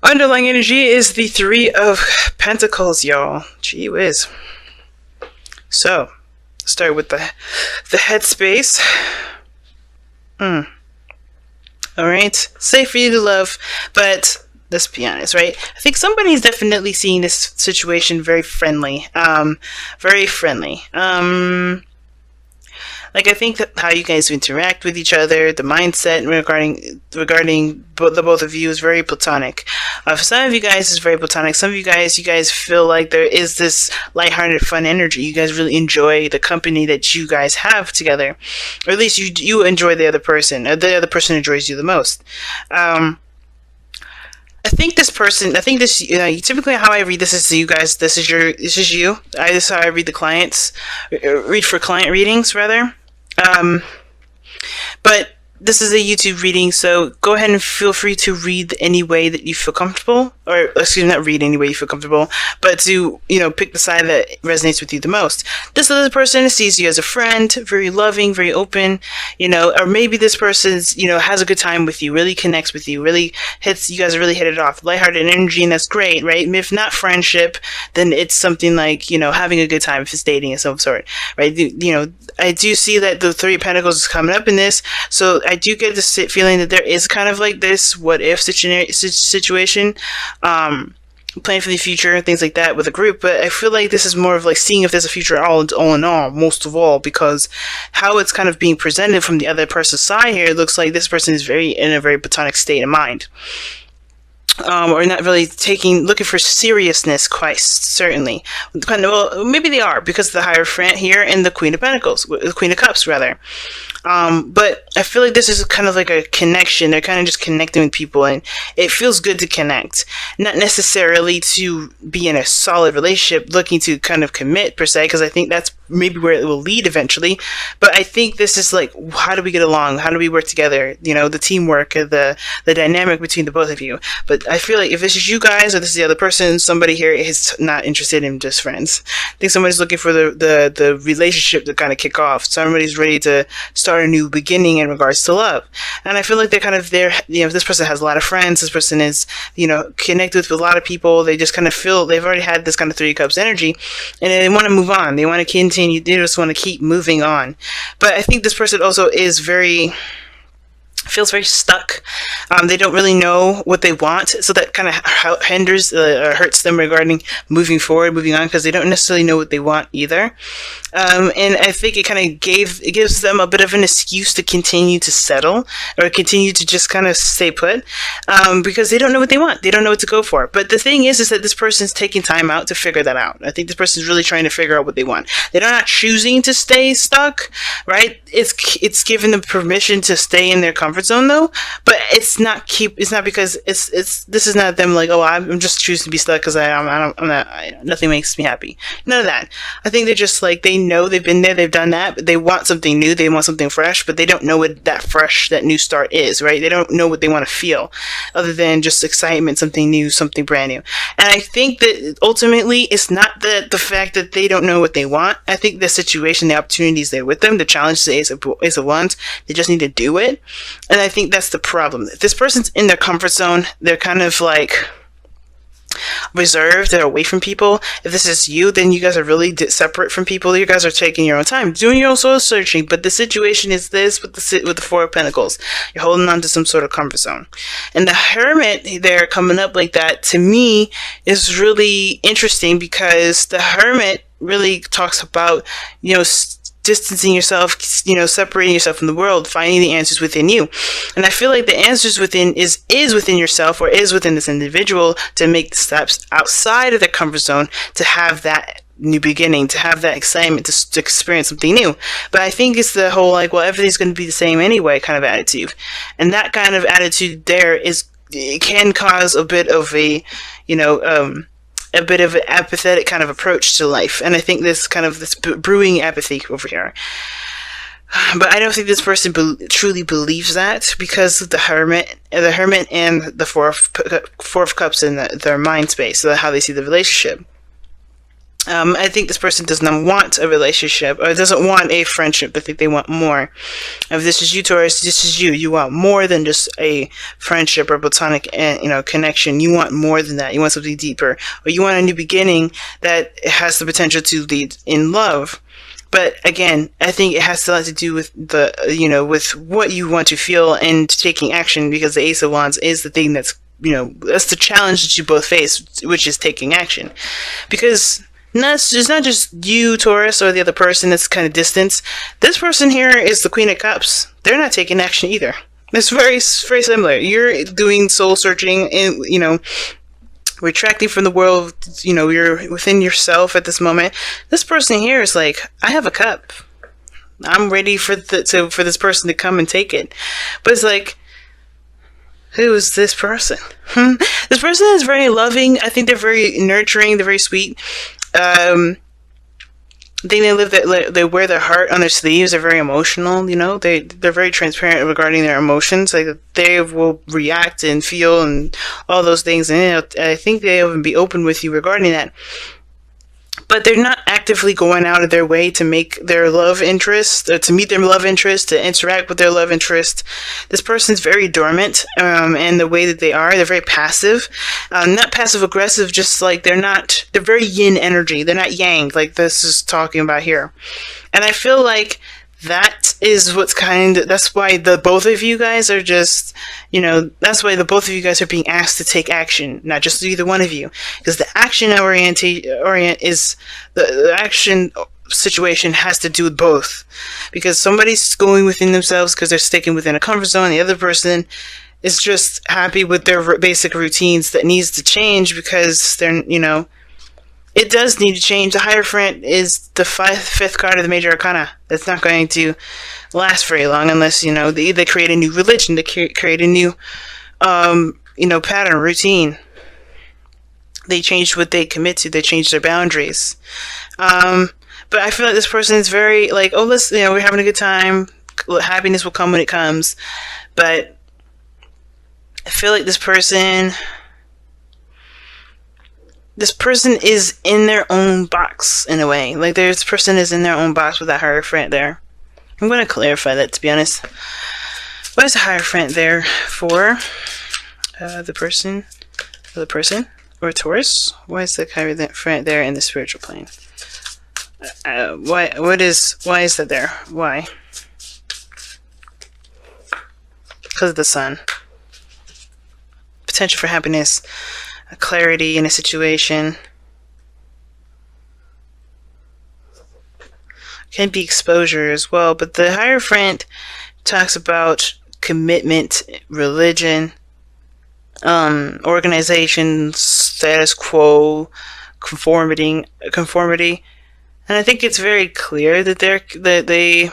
Underlying energy is the Three of Pentacles, y'all. Gee whiz. So, start with the headspace. Alright, safe for you to love, but let's be honest, right? I think somebody's definitely seeing this situation very friendly. Very friendly. Like, I think that how you guys interact with each other, the mindset regarding the both of you is very platonic. For some of you guys, it's very platonic. Some of you guys feel like there is this lighthearted, fun energy. You guys really enjoy the company that you guys have together, or at least you enjoy the other person, or the other person enjoys you the most. I think this, typically how I read this is you guys, this is you. This is how I read the clients, read for client readings, rather. But this is a YouTube reading, so go ahead and feel free to read any way that you feel comfortable, or excuse me, not read any way you feel comfortable, but to, pick the side that resonates with you the most. This other person sees you as a friend, very loving, very open, or maybe this person's, has a good time with you, really connects with you, you guys really hit it off, lighthearted energy, and that's great, right? If not friendship, then it's something like, having a good time, if it's dating of some sort, right? I do see that the Three of Pentacles is coming up in this, so I do get this feeling that there is kind of like this what if situation, planning for the future, things like that with a group. But I feel like this is more of like seeing if there's a future all in all, most of all, because how it's kind of being presented from the other person's side here, it looks like this person is in a very platonic state of mind. Or not really looking for seriousness, quite certainly. Well, maybe they are, because of the Hierophant here and the Queen of Pentacles, the Queen of Cups, rather. But I feel like this is kind of like a connection. They're kind of just connecting with people, and it feels good to connect. Not necessarily to be in a solid relationship, looking to kind of commit, per se, because I think that's maybe where it will lead eventually. But I think this is like, how do we get along? How do we work together? The teamwork, the dynamic between the both of you. But I feel like if this is you guys, or this is the other person, somebody here is not interested in just friends. I think somebody's looking for the relationship to kind of kick off. Somebody's ready to start a new beginning in regards to love. And I feel like they're kind of there, this person has a lot of friends, this person is, connected with a lot of people, they just kind of feel they've already had this kind of Three of Cups energy, and they want to move on, they want to continue, they just want to keep moving on. But I think this person also feels very stuck. They don't really know what they want, so that kind of hinders or hurts them regarding moving forward, moving on, because they don't necessarily know what they want either. And I think it kind of gives them a bit of an excuse to continue to settle, or continue to just kind of stay put, because they don't know what they want. They don't know what to go for. But the thing is that this person's taking time out to figure that out. I think this person's really trying to figure out what they want. They're not choosing to stay stuck, right? It's giving them permission to stay in their comfort zone, though. But it's not because this is not them like, oh, I'm just choosing to be stuck because nothing makes me happy. None of that. I think they're just like, they know they've been there, they've done that, but they want something new, they want something fresh, but they don't know what that new start is, right? They don't know what they want to feel, other than just excitement, something new, something brand new. And I think that ultimately, it's not the fact that they don't know what they want. I think the situation, the opportunity is there with them. The challenge is Ace of Wands. They just need to do it. And I think that's the problem. If this person's in their comfort zone, they're kind of like reserved, they're away from people. If this is you, then you guys are really separate from people. You guys are taking your own time, doing your own soul searching. But the situation is this with the Four of Pentacles. You're holding on to some sort of comfort zone. And the Hermit there coming up like that, to me, is really interesting, because the Hermit really talks about, distancing yourself, separating yourself from the world, finding the answers within you. And I feel like the answers within is within yourself, or is within this individual, to make the steps outside of their comfort zone, to have that new beginning, to have that excitement, to experience something new. But I think it's the whole like, well, everything's going to be the same anyway kind of attitude. And that kind of attitude there it can cause a bit of an apathetic kind of approach to life. And I think this brewing apathy over here. But I don't think this person truly believes that, because of the Hermit and the Four of Cups in their mind space, so how they see the relationship. I think this person does not want a relationship or doesn't want a friendship. I think they want more. If this is you, Taurus, this is you. You want more than just a friendship or platonic, connection. You want more than that. You want something deeper, or you want a new beginning that has the potential to lead in love. But again, I think it has a lot to do with with what you want to feel and taking action, because the Ace of Wands is the thing that's the challenge that you both face, which is taking action, because. It's not just you, Taurus, or the other person that's kind of distant. This person here is the Queen of Cups. They're not taking action either. It's very, very similar. You're doing soul searching and, retracting from the world. You're within yourself at this moment. This person here is like, I have a cup. I'm ready for this person to come and take it. But it's like, who is this person? This person is very loving. I think they're very nurturing. They're very sweet. I think they wear their heart on their sleeves. They're very emotional. They're very transparent regarding their emotions. Like, they will react and feel and all those things. And I think they'll even be open with you regarding that. But they're not actively going out of their way to make their love interest, to meet their love interest, to interact with their love interest. This person's very dormant, and the way that they're very passive. Not passive aggressive, just like they're very yin energy. They're not yang, like this is talking about here. And I feel like that is that's why the both of you guys are just, that's why the both of you guys are being asked to take action, not just either one of you. Because the action the action situation has to do with both. Because somebody's going within themselves because they're sticking within a comfort zone. The other person is just happy with their basic routines that needs to change because they're, it does need to change. The Hierophant is the fifth card of the Major Arcana. It's not going to last very long unless, they either create a new religion, to create a new, pattern, routine. They change what they commit to. They change their boundaries. But I feel like this person is very like, oh, we're having a good time. Happiness will come when it comes. But I feel like this person is in their own box in a way. Like, this person is in their own box with that Hierophant there. I'm going to clarify that, to be honest. What is the Hierophant there for? The person or Taurus? Why is the Hierophant there in the spiritual plane? Why is that there? Why? Because of the Sun. Potential for happiness. A clarity in a situation. Can be exposure as well, but the Hierophant talks about commitment, religion, organization, status quo, conformity, and I think it's very clear that they.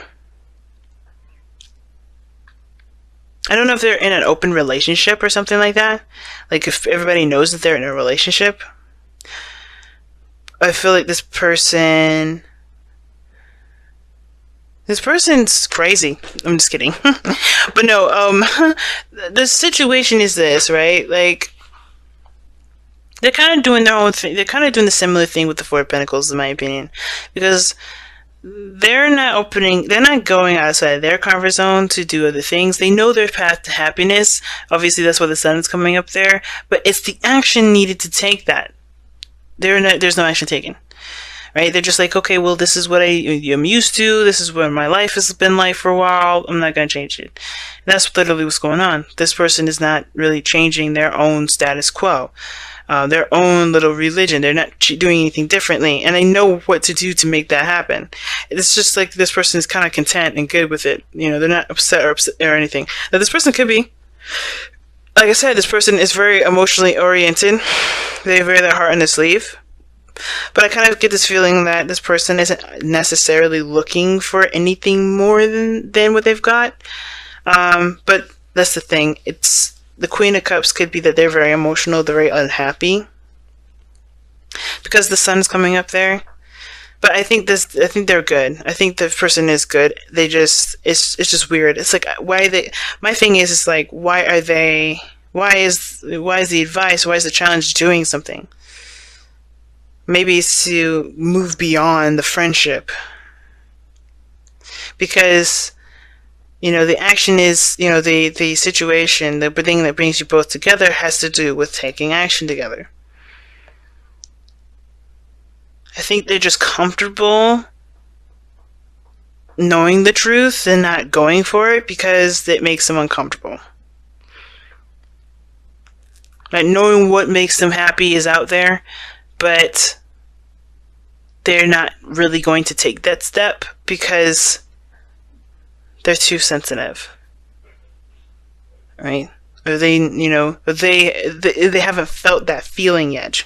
I don't know if they're in an open relationship or something like that. Like, if everybody knows that they're in a relationship. I feel like this person's crazy. I'm just kidding. But no, the situation is this, right? Like, they're kind of doing their own thing. They're kind of doing the similar thing with the Four of Pentacles, in my opinion. Because they're not going outside their comfort zone to do other things. They know their path to happiness. Obviously, that's why the Sun is coming up there. But it's the action needed to take that. There's no action taken. Right? They're just like, okay, well, this is what I'm used to. This is what my life has been like for a while. I'm not going to change it. And that's literally what's going on. This person is not really changing their own status quo. Their own little religion. They're not doing anything differently, and they know what to do to make that happen. It's just like this person is kind of content and good with it. They're not upset or anything. Now, this person could be, like I said, this person is very emotionally oriented. They wear their heart on their sleeve. But I kind of get this feeling that this person isn't necessarily looking for anything more than what they've got. But that's the thing. It's the Queen of Cups could be that they're very emotional, they're very unhappy because the Sun is coming up there. But I think they're good. I think the person is good. It's just weird. It's like, my thing is like, why is the advice, why is the challenge doing something? maybe it's to move beyond the friendship. Because, the action is, the situation, the thing that brings you both together has to do with taking action together. I think they're just comfortable knowing the truth and not going for it because it makes them uncomfortable. Like, knowing what makes them happy is out there, but they're not really going to take that step because they're too sensitive, right? Or they haven't felt that feeling yet.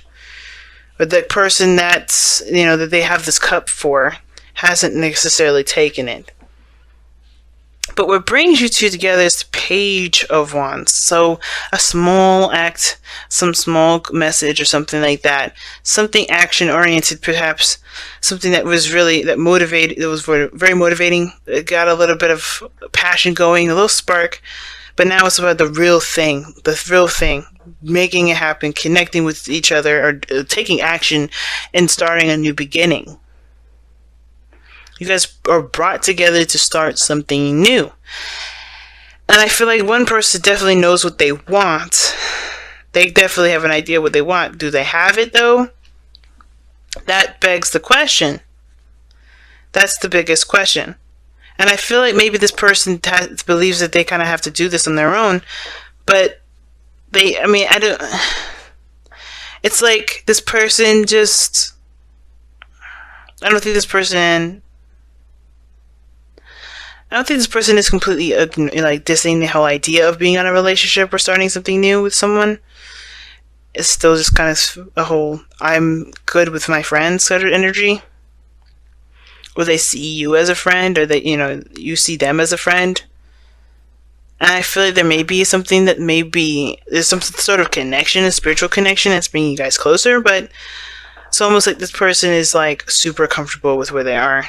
Or the person that's, that they have this cup for hasn't necessarily taken it. But what brings you two together is the Page of Wands. So a small act, some small message or something like that. Something action-oriented, perhaps. Something that was motivated. It was very motivating. It got a little bit of passion going, a little spark. But now it's about the real thing. Making it happen, connecting with each other, or taking action and starting a new beginning. You guys are brought together to start something new. And I feel like one person definitely knows what they want. They definitely have an idea what they want. Do they have it, though? That begs the question. That's the biggest question. And I feel like maybe this person believes that they kind of have to do this on their own. But it's like this person just... I don't think this person is completely dissing the whole idea of being in a relationship or starting something new with someone. It's still just kind of a whole I'm good with my friends sort of energy. Or they see you as a friend, or they, you see them as a friend. And I feel like there may be something that there's some sort of connection, a spiritual connection that's bringing you guys closer, but it's almost like this person is like super comfortable with where they are.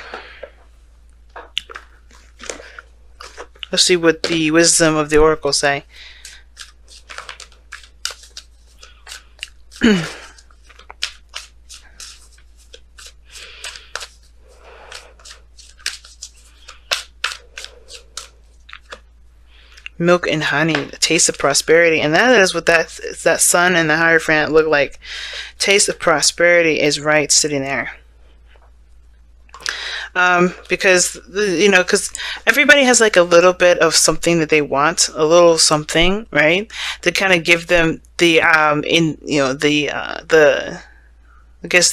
Let's see what the wisdom of the oracle say. Milk and honey, the taste of prosperity, and that is what that sun and the Hierophant look like. Taste of prosperity is right sitting there. Because everybody has like a little bit of something that they want, a little something, right? To kind of give them the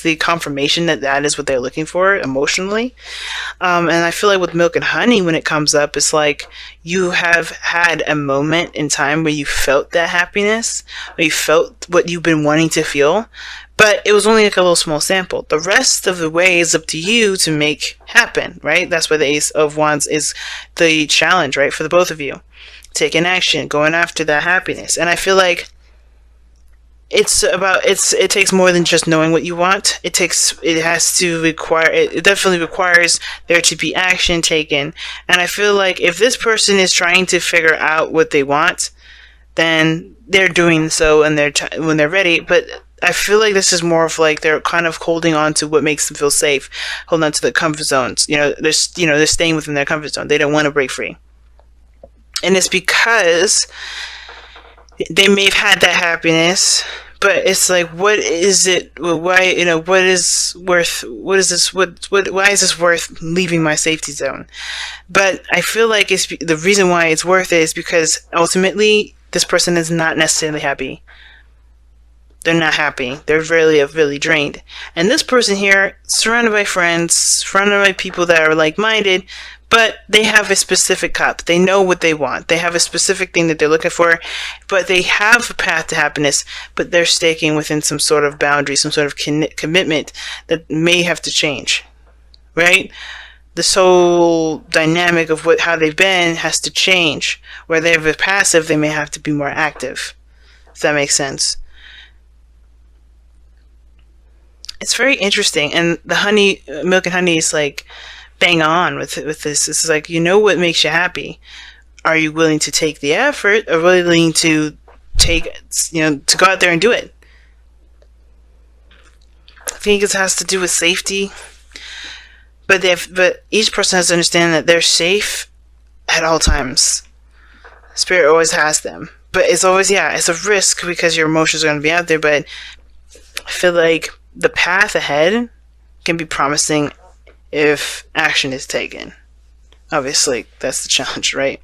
the confirmation that is what they're looking for emotionally. And I feel like with milk and honey, when it comes up, it's like you have had a moment in time where you felt that happiness, or you felt what you've been wanting to feel, but it was only like a little small sample. The rest of the way is up to you to make happen, right? That's why the Ace of Wands is the challenge, right? For the both of you. Taking action, going after that happiness. And I feel like it takes more than just knowing what you want. It definitely requires there to be action taken. And I feel like if this person is trying to figure out what they want, then they're doing so when they're ready. But I feel like this is more of like they're kind of holding on to what makes them feel safe, holding on to the comfort zones. They're staying within their comfort zone. They don't want to break free. And it's because they may have had that happiness, but it's like, what is it? Why, why is this worth leaving my safety zone? But I feel like the reason why it's worth it is because ultimately this person is not necessarily happy. They're not happy. They're really drained. And this person here, surrounded by friends, surrounded by people that are like-minded, but they have a specific cup. They know what they want. They have a specific thing that they're looking for, but they have a path to happiness, but they're staking within some sort of boundary, some sort of commitment that may have to change, right? This whole dynamic of how they've been has to change. Where they're passive, they may have to be more active, if that makes sense. It's very interesting, and the milk and honey is like bang on with this. It's like, what makes you happy. Are you willing to take the effort, or willing to to go out there and do it? think it has to do with safety. But each person has to understand that they're safe at all times. Spirit always has them. But it's always, it's a risk because your emotions are going to be out there. But I feel like the path ahead can be promising if action is taken. Obviously, that's the challenge, right?